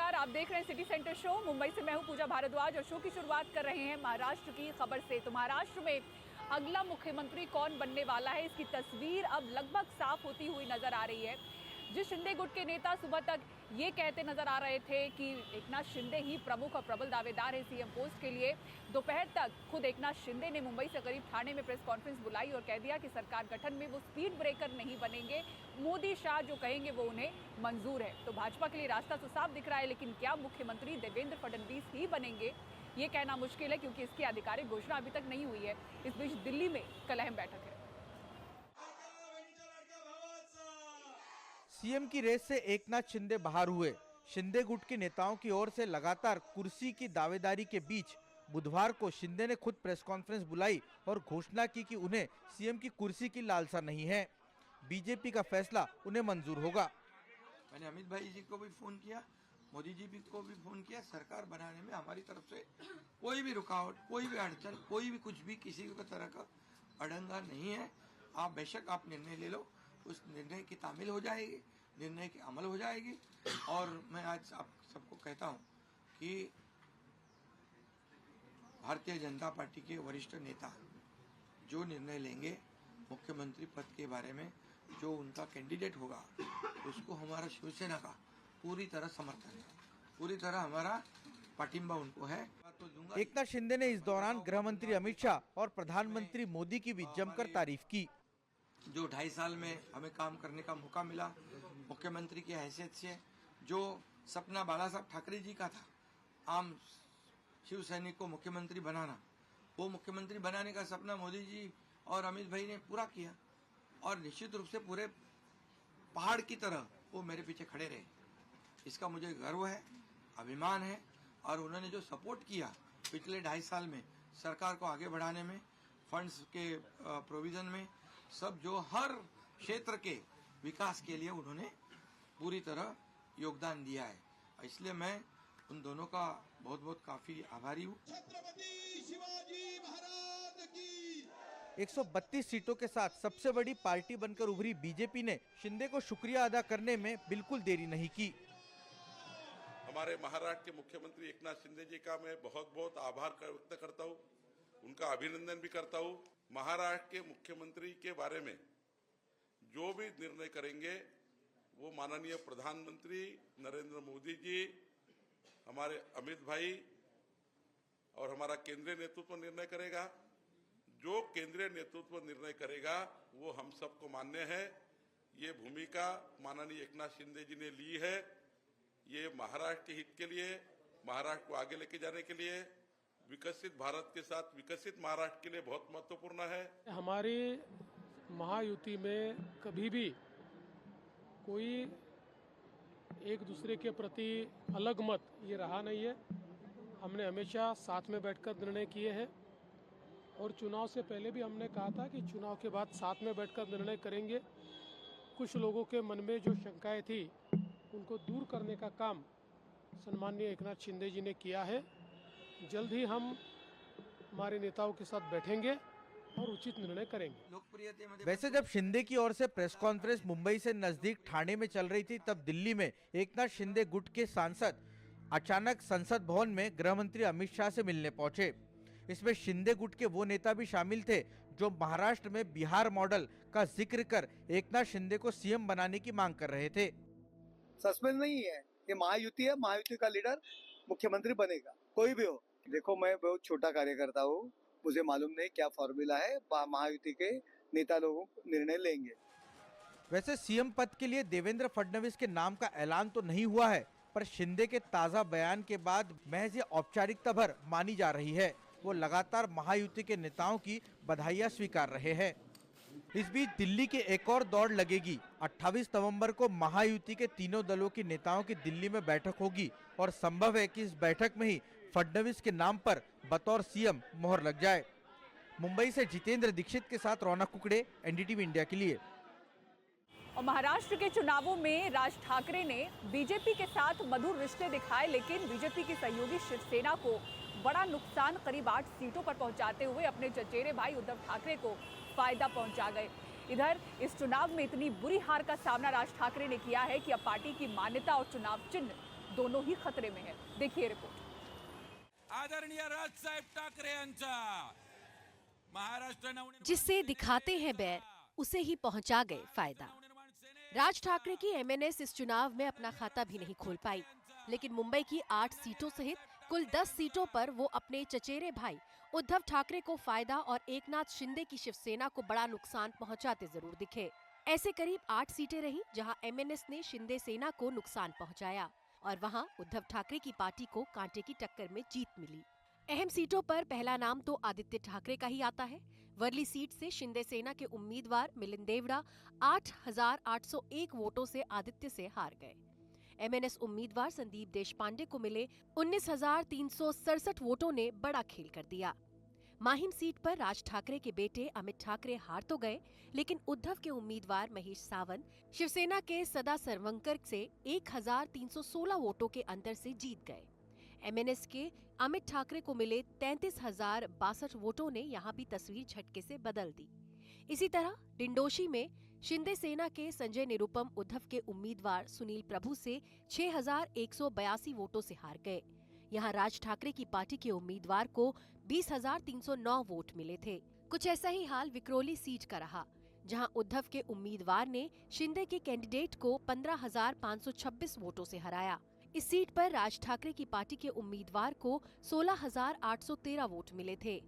नमस्कार, आप देख रहे हैं सिटी सेंटर शो। मुंबई से मैं हूं पूजा भारद्वाज और शो की शुरुआत कर रहे हैं महाराष्ट्र की खबर से। तो महाराष्ट्र में अगला मुख्यमंत्री कौन बनने वाला है, इसकी तस्वीर अब लगभग साफ होती हुई नजर आ रही है। जिस शिंदे गुट के नेता सुबह तक ये कहते नजर आ रहे थे कि एकनाथ शिंदे ही प्रमुख और प्रबल दावेदार है सीएम पोस्ट के लिए, दोपहर तक खुद एकनाथ शिंदे ने मुंबई से करीब ठाणे में प्रेस कॉन्फ्रेंस बुलाई और कह दिया कि सरकार गठन में वो स्पीड ब्रेकर नहीं बनेंगे। मोदी शाह जो कहेंगे वो उन्हें मंजूर है। तो भाजपा के लिए रास्ता तो साफ दिख रहा है, लेकिन क्या मुख्यमंत्री देवेंद्र फडणवीस ही बनेंगे, ये कहना मुश्किल है क्योंकि इसकी आधिकारिक घोषणा अभी तक नहीं हुई है। इस बीच दिल्ली में कल अहम बैठक है। सीएम की रेस से एकनाथ शिंदे बाहर हुए। शिंदे गुट के नेताओं की ओर से लगातार कुर्सी की दावेदारी के बीच बुधवार को शिंदे ने खुद प्रेस कॉन्फ्रेंस बुलाई और घोषणा की कि उन्हें सीएम की कुर्सी की लालसा नहीं है, बीजेपी का फैसला उन्हें मंजूर होगा। मैंने अमित भाई जी को भी फोन किया, मोदी जी को भी फोन किया। सरकार बनाने में हमारी तरफ से कोई भी रुकावट, कोई भी अड़चन, कोई भी कुछ भी किसी भी तरह का अड़ंगा नहीं है। आप बेशक आप निर्णय ले लो, उस निर्णय की तामील हो जाएगी, निर्णय की अमल हो जाएगी। और मैं आज आप सबको कहता हूं कि भारतीय जनता पार्टी के वरिष्ठ नेता जो निर्णय लेंगे मुख्यमंत्री पद के बारे में, जो उनका कैंडिडेट होगा, उसको हमारा शिवसेना का पूरी तरह समर्थन है, पूरी तरह हमारा पाटिंबा उनको है। एकनाथ शिंदे ने इस दौरान गृह मंत्री अमित शाह और प्रधानमंत्री मोदी की भी जमकर तारीफ की। जो 2.5 साल में हमें काम करने का मौका मिला मुख्यमंत्री की हैसियत से, जो सपना बाला साहब ठाकरे जी का था आम शिव सैनिक को मुख्यमंत्री बनाना, वो मुख्यमंत्री बनाने का सपना मोदी जी और अमित भाई ने पूरा किया। और निश्चित रूप से पूरे पहाड़ की तरह वो मेरे पीछे खड़े रहे। इसका मुझे गर्व है, अभिमान है। और उन्होंने जो सपोर्ट किया पिछले 2.5 साल में सरकार को आगे बढ़ाने में, फंड्स के प्रोविजन में, सब जो हर क्षेत्र के विकास के लिए उन्होंने पूरी तरह योगदान दिया है, इसलिए मैं उन दोनों का बहुत बहुत काफी आभारी हूँ। 132 सीटों के साथ सबसे बड़ी पार्टी बनकर उभरी बीजेपी ने शिंदे को शुक्रिया अदा करने में बिल्कुल देरी नहीं की। हमारे महाराष्ट्र के मुख्यमंत्री एकनाथ शिंदे जी का मैं बहुत बहुत आभार व्यक्त करता हूँ, उनका अभिनंदन भी करता हूँ। महाराष्ट्र के मुख्यमंत्री के बारे में जो भी निर्णय करेंगे वो माननीय प्रधानमंत्री नरेंद्र मोदी जी, हमारे अमित भाई और हमारा केंद्रीय नेतृत्व निर्णय करेगा। जो केंद्रीय नेतृत्व निर्णय करेगा वो हम सबको मान्य है। ये भूमिका माननीय एकनाथ शिंदे जी ने ली है। ये महाराष्ट्र के हित के लिए, महाराष्ट्र को आगे लेके जाने के लिए, विकसित भारत के साथ विकसित महाराष्ट्र के लिए बहुत महत्वपूर्ण है। हमारी महायुति में कभी भी कोई एक दूसरे के प्रति अलग मत ये रहा नहीं है। हमने हमेशा साथ में बैठकर निर्णय किए हैं और चुनाव से पहले भी हमने कहा था कि चुनाव के बाद साथ में बैठकर निर्णय करेंगे। कुछ लोगों के मन में जो शंकाएं थी उनको दूर करने का काम सम्माननीय एकनाथ शिंदे जी ने किया है। जल्द ही हम हमारे नेताओं के साथ बैठेंगे और उचित निर्णय करेंगे। वैसे जब शिंदे की ओर से प्रेस कॉन्फ्रेंस मुंबई से नजदीक ठाणे में चल रही थी, तब दिल्ली में एकनाथ शिंदे गुट के सांसद अचानक संसद भवन में गृह मंत्री अमित शाह से मिलने पहुंचे। इसमें शिंदे गुट के वो नेता भी शामिल थे जो महाराष्ट्र में बिहार मॉडल का जिक्र कर एकनाथ शिंदे को सीएम बनाने की मांग कर रहे थे। सस्पेंस नहीं है, ये महायुति है, महायुति का लीडर मुख्यमंत्री बनेगा, कोई भी हो। देखो, मैं बहुत छोटा कार्यकर्ता हूँ, मुझे मालूम नहीं क्या फॉर्मूला है, महायुति के नेता लोगों निर्णय लेंगे। वैसे सीएम पद के लिए देवेंद्र फडणवीस के नाम का ऐलान तो नहीं हुआ है, पर शिंदे के ताजा बयान के बाद महज ये औपचारिकता भर मानी जा रही है। वो लगातार महायुति के नेताओं की बधाइयां स्वीकार रहे हैं। इस बीच दिल्ली की एक और दौड़ लगेगी। 28 नवंबर को महायुति के तीनों दलों के नेताओं की दिल्ली में बैठक होगी और संभव है कि इस बैठक में ही फडणवीस के नाम पर बतौर सीएम मोहर लग जाए। मुंबई से जितेंद्र दीक्षित के साथ रौनक कुकड़े, एनडीटीवी इंडिया के लिए। और महाराष्ट्र के चुनावों में राज ठाकरे ने बीजेपी के साथ मधुर रिश्ते दिखाए, लेकिन बीजेपी की सहयोगी शिवसेना को बड़ा नुकसान करीब 8 सीटों पर पहुंचाते हुए अपने चचेरे भाई उद्धव ठाकरे को फायदा पहुंचा गए। इधर इस चुनाव में इतनी बुरी हार का सामना राज ठाकरे ने किया है कि अब पार्टी की मान्यता और चुनाव चिन्ह दोनों ही खतरे में है। देखिए रिपोर्ट। आदरणीय राजसाहेब ठाकरे यांचा महाराष्ट्र नवनिर्माण जिससे दिखाते हैं बैर उसे ही पहुंचा गए फायदा। राज ठाकरे की एमएनएस इस चुनाव में अपना खाता भी नहीं खोल पाई, लेकिन मुंबई की 8 सीटों सहित कुल 10 सीटों पर वो अपने चचेरे भाई उद्धव ठाकरे को फायदा और एकनाथ शिंदे की शिवसेना को बड़ा नुकसान पहुंचाते जरूर दिखे। ऐसे करीब 8 सीटें रहीं जहां एमएनएस ने शिंदे सेना को नुकसान पहुंचाया और वहां उद्धव ठाकरे की पार्टी को कांटे की टक्कर में जीत मिली। अहम सीटों पर पहला नाम तो आदित्य ठाकरे का ही आता है। वर्ली सीट से शिंदे सेना के उम्मीदवार मिलिंद देवड़ा 8,801 वोटों से आदित्य से हार गए। एमएनएस उम्मीदवार संदीप देशपांडे को मिले 19,367 वोटों ने बड़ा खेल कर दिया। माहिम सीट पर राज ठाकरे के बेटे अमित ठाकरे हार तो गए, लेकिन उद्धव के उम्मीदवार महेश सावंत शिवसेना के सदा सरवंकर से 1,316 वोटों के अंतर से जीत गए। एमएनएस के अमित ठाकरे को मिले 33,062 वोटों ने यहां भी तस्वीर झटके से बदल दी। इसी तरह डिंडोशी में शिंदे सेना के संजय निरुपम उद्धव के उम्मीदवार सुनील प्रभु से 6,182 वोटों से हार गए। यहां राज ठाकरे की पार्टी के उम्मीदवार को 20,309 वोट मिले थे। कुछ ऐसा ही हाल विक्रोली सीट का रहा, जहां उद्धव के उम्मीदवार ने शिंदे के कैंडिडेट को 15,526 वोटों से हराया। इस सीट पर राज ठाकरे की पार्टी के उम्मीदवार को 16,813 वोट मिले थे।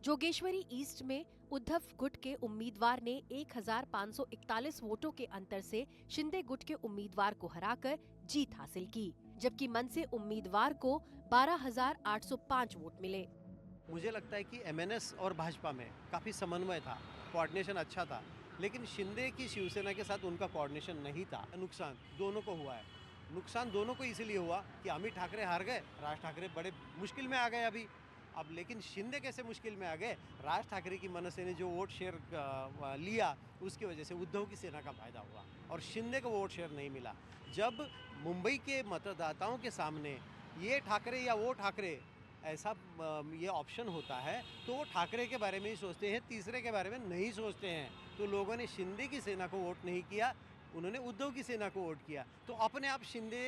जोगेश्वरी ईस्ट में उद्धव गुट के उम्मीदवार ने 1,541 वोटों के अंतर से शिंदे गुट के उम्मीदवार को हराकर जीत हासिल की, जबकि मनसे उम्मीदवार को 12,805 वोट मिले। मुझे लगता है कि एमएनएस और भाजपा में काफ़ी समन्वय था, कोऑर्डिनेशन अच्छा था, लेकिन शिंदे की शिवसेना के साथ उनका कोऑर्डिनेशन नहीं था। नुकसान दोनों को हुआ है। नुकसान दोनों को इसीलिए हुआ कि अमित ठाकरे हार गए, राज ठाकरे बड़े मुश्किल में आ गए अभी। अब लेकिन शिंदे कैसे मुश्किल में आ गए? राज ठाकरे की मनसे ने जो वोट शेयर लिया उसकी वजह से उद्धव की सेना का फायदा हुआ और शिंदे को वोट शेयर नहीं मिला। जब मुंबई के मतदाताओं के सामने ये ठाकरे या वो ठाकरे ऐसा ये ऑप्शन होता है तो वो ठाकरे के बारे में ही सोचते हैं, तीसरे के बारे में नहीं सोचते हैं। तो लोगों ने शिंदे की सेना को वोट नहीं किया, उन्होंने उद्धव की सेना को वोट किया। तो अपने आप शिंदे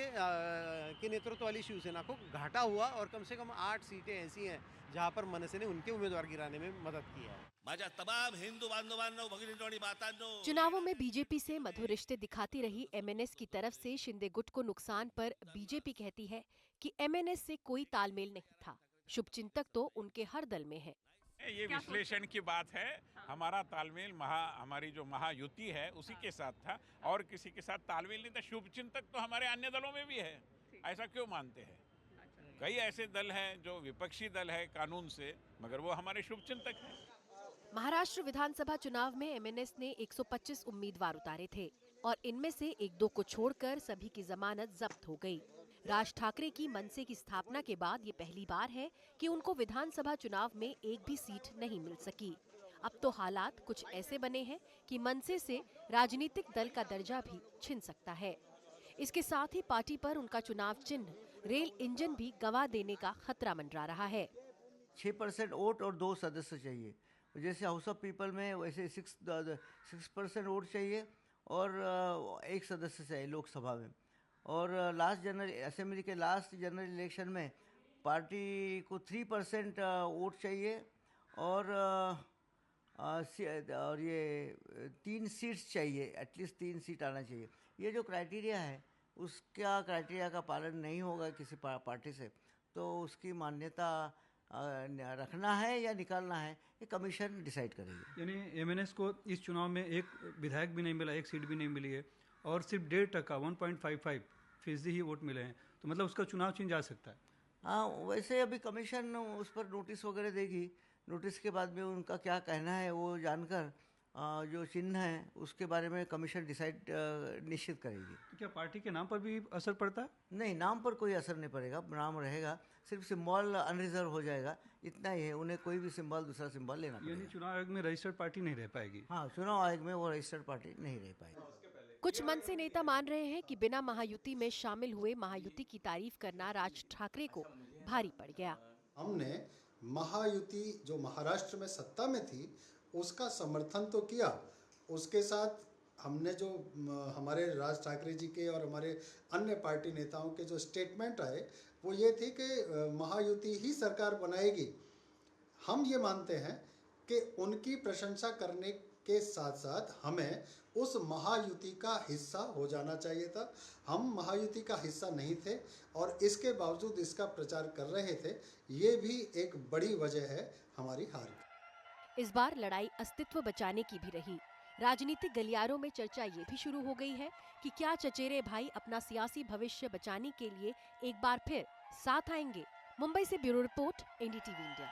के नेतृत्व वाली शिवसेना को घाटा हुआ और कम से कम 8 सीटें ऐसी हैं जहां पर मनसे ने उनके उम्मीदवार गिराने में मदद की है। माझ्या तमाम हिंदू बांधवांनो, भगिनींनो आणि मातांनो, चुनावों में बीजेपी से मधुर रिश्ते दिखाती रही एमएनएस की तरफ से शिंदे गुट को नुकसान पर बीजेपी कहती है कि एमएनएस से कोई तालमेल नहीं था। शुभचिंतक तो उनके हर दल में है। ये विश्लेषण की बात है। हमारा तालमेल हमारी जो महायुति है उसी के साथ था और किसी के साथ तालमेल नहीं था। शुभचिंतक तो हमारे अन्य दलों में भी है। ऐसा क्यों मानते हैं? कई ऐसे दल हैं जो विपक्षी दल है कानून से, मगर वो हमारे शुभचिंतक हैं। महाराष्ट्र विधानसभा चुनाव में एमएनएस ने 125 उम्मीदवार उतारे थे और इनमें से 1-2 को छोड़कर सभी की जमानत जब्त हो गई। राज ठाकरे की मनसे की स्थापना के बाद ये पहली बार है कि उनको विधानसभा चुनाव में एक भी सीट नहीं मिल सकी। अब तो हालात कुछ ऐसे बने हैं कि मनसे से राजनीतिक दल का दर्जा भी छिन सकता है। इसके साथ ही पार्टी पर उनका चुनाव चिन्ह रेल इंजन भी गंवा देने का खतरा मंडरा रहा है। 6% वोट और 2 सदस्य चाहिए, जैसे हाउस ऑफ पीपल में वैसे 6% वोट चाहिए और 1 सदस्य चाहिए लोकसभा में। और लास्ट जनरल असेंबली के लास्ट जनरल इलेक्शन में पार्टी को 3% वोट चाहिए और ये 3 सीट्स चाहिए, एटलीस्ट 3 सीट आना चाहिए। ये जो क्राइटेरिया है उसका क्राइटेरिया का पालन नहीं होगा किसी पार्टी से तो उसकी मान्यता रखना है या निकालना है ये कमीशन डिसाइड करेगी। यानी एमएनएस को इस चुनाव में एक विधायक भी नहीं मिला, एक सीट भी नहीं मिली है और सिर्फ 1.5% 1.55% ही वोट मिले हैं, तो मतलब उसका चुनाव छिन जा सकता है। हाँ, वैसे अभी कमीशन उस पर नोटिस वगैरह देगी। नोटिस के बाद में उनका क्या कहना है वो जानकर जो चिन्ह है उसके बारे में कमीशन डिसाइड निश्चित करेगी। तो क्या पार्टी के नाम पर भी असर पड़ता है? नहीं, नाम पर कोई असर नहीं पड़ेगा, नाम रहेगा, सिर्फ सिंबल अनरिजर्व हो जाएगा, इतना ही है। उन्हें कोई भी सिंबल दूसरा सिंबल लेना पड़ेगा। यानी चुनाव आयोग में रजिस्टर्ड पार्टी नहीं रह पाएगी? हाँ, चुनाव आयोग में वो रजिस्टर्ड पार्टी नहीं रह पाएगी। कुछ मनसे नेता मान रहे हैं कि बिना महायुति में शामिल हुए महायुति की तारीफ करना राज ठाकरे को भारी पड़ गया। हमने महायुति जो महाराष्ट्र में सत्ता में थी उसका समर्थन तो किया, उसके साथ हमने जो हमारे राज ठाकरे जी के और हमारे अन्य पार्टी नेताओं के जो स्टेटमेंट आए वो ये थी कि महायुति ही सरकार बनाएगी। हम ये मानते हैं कि उनकी प्रशंसा करने के साथ साथ हमें उस महायुति का हिस्सा हो जाना चाहिए था। हम महायुति का हिस्सा नहीं थे और इसके बावजूद इसका प्रचार कर रहे थे। ये भी एक बड़ी वजह है हमारी हार की। इस बार लड़ाई अस्तित्व बचाने की भी रही। राजनीतिक गलियारों में चर्चा ये भी शुरू हो गई है कि क्या चचेरे भाई अपना सियासी भविष्य बचाने के लिए एक बार फिर साथ आएंगे। मुंबई से ब्यूरो रिपोर्ट, एनडीटीवी इंडिया।